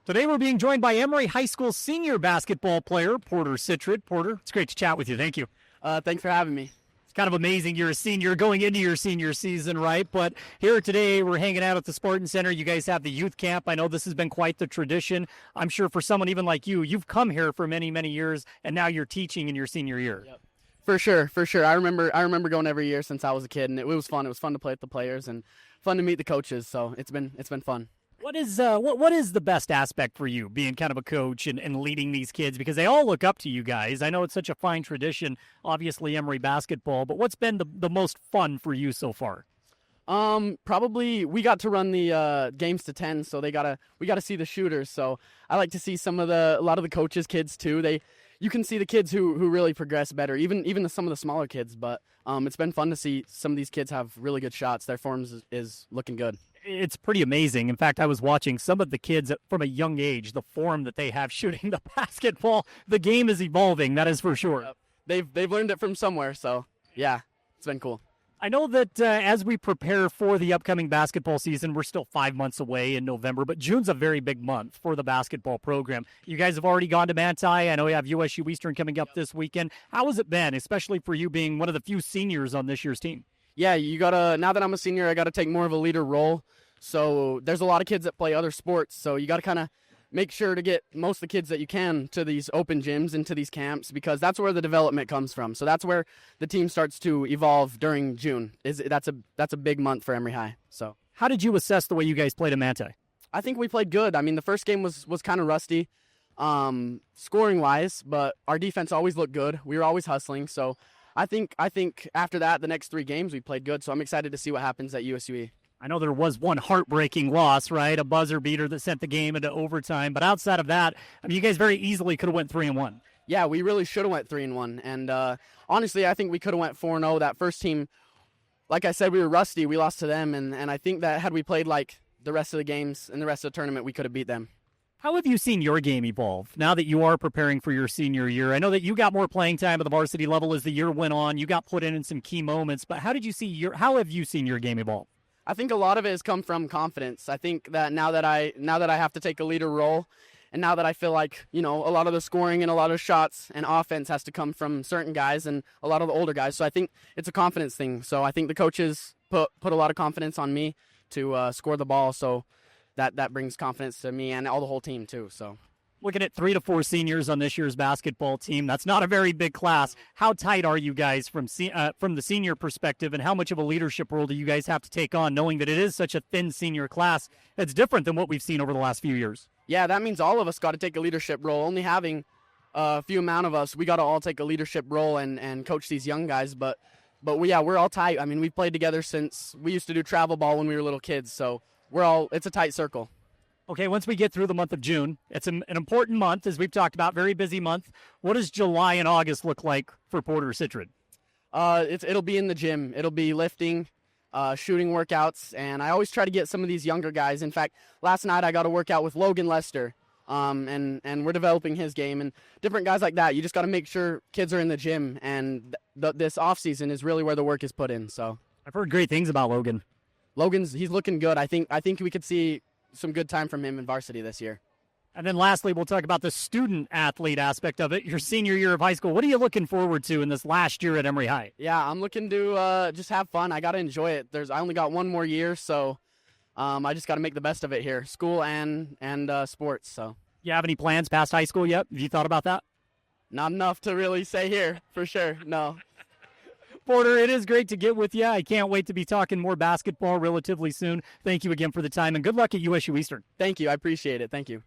Today we're being joined by Emery High School senior basketball player, Porter Sitterud. Porter, it's great to chat with you. Thank you. Thanks for having me. It's kind of amazing. You're a senior going into your senior season, right? But here today we're hanging out at the Spartan Center. You guys have the youth camp. I know this has been quite the tradition. I'm sure for someone even like you, you've come here for many, many years, and now you're teaching in your senior year. Yep. For sure. I remember going every year since I was a kid, and it was fun. It was fun to play with the players and fun to meet the coaches. So it's been fun. What is the best aspect for you being kind of a coach and leading these kids? Because they all look up to you guys. I know it's such a fine tradition, obviously Emery basketball, but what's been the most fun for you so far? Probably we got to run the games to 10, so we gotta see the shooters. So I like to see a lot of the coaches' kids too. You can see the kids who really progress better, even some of the smaller kids. But it's been fun to see some of these kids have really good shots. Their forms is looking good. It's pretty amazing. In fact, I was watching some of the kids from a young age, the form that they have shooting the basketball. The game is evolving, that is for sure. They've learned it from somewhere, so yeah, it's been cool. I know that as we prepare for the upcoming basketball season, we're still 5 months away in November, but June's a very big month for the basketball program. You guys have already gone to Manti. I know you have USU Eastern coming up this weekend. How has it been, especially for you being one of the few seniors on this year's team? Yeah, now that I'm a senior, I gotta take more of a leader role. So there's a lot of kids that play other sports, so you gotta kind of make sure to get most of the kids that you can to these open gyms and to these camps, because that's where the development comes from. So that's where the team starts to evolve during June. That's a big month for Emery High. So how did you assess the way you guys played at Manti? I think we played good. I mean, the first game was kind of rusty, scoring wise, but our defense always looked good. We were always hustling. So I think after that, the next 3 games we played good. So I'm excited to see what happens at USUE. I know there was one heartbreaking loss, right? A buzzer beater that sent the game into overtime. But outside of that, I mean, you guys very easily could have went 3-1. Yeah, we really should have went 3-1. And honestly, I think we could have went 4-0. That first team, like I said, we were rusty. We lost to them. And I think that had we played like the rest of the games and the rest of the tournament, we could have beat them. How have you seen your game evolve now that you are preparing for your senior year? I know that you got more playing time at the varsity level as the year went on. You got put in some key moments. But how have you seen your game evolve? I think a lot of it has come from confidence. I think that now that I have to take a leader role, and now that I feel like, a lot of the scoring and a lot of shots and offense has to come from certain guys and a lot of the older guys. So I think it's a confidence thing. So I think the coaches put a lot of confidence on me to score the ball. So that brings confidence to me and the whole team too. So looking at 3 to 4 seniors on this year's basketball team, that's not a very big class. How tight are you guys from the senior perspective, and how much of a leadership role do you guys have to take on, knowing that it is such a thin senior class that's different than what we've seen over the last few years? Yeah, that means all of us got to take a leadership role. Only having a few amount of us, we got to all take a leadership role and coach these young guys. But we're all tight. I mean, we've played together since we used to do travel ball when we were little kids, so it's a tight circle. Okay, once we get through the month of June, it's an important month, as we've talked about, very busy month. What does July and August look like for Porter Sitterud? It'll be in the gym. It'll be lifting, shooting workouts, and I always try to get some of these younger guys. In fact, last night I got a workout with Logan Lester, and we're developing his game, and different guys like that. You just got to make sure kids are in the gym, and this off season is really where the work is put in. So I've heard great things about Logan. He's looking good. I think we could see some good time from him in varsity this year. And then lastly, we'll talk about the student-athlete aspect of it. Your senior year of high school, what are you looking forward to in this last year at Emery High? Yeah, I'm looking to just have fun. I got to enjoy it. I only got one more year, so I just got to make the best of it here, school and sports. So, you have any plans past high school yet? Have you thought about that? Not enough to really say here, for sure, no. Porter, it is great to get with you. I can't wait to be talking more basketball relatively soon. Thank you again for the time, and good luck at USU Eastern. Thank you. I appreciate it. Thank you.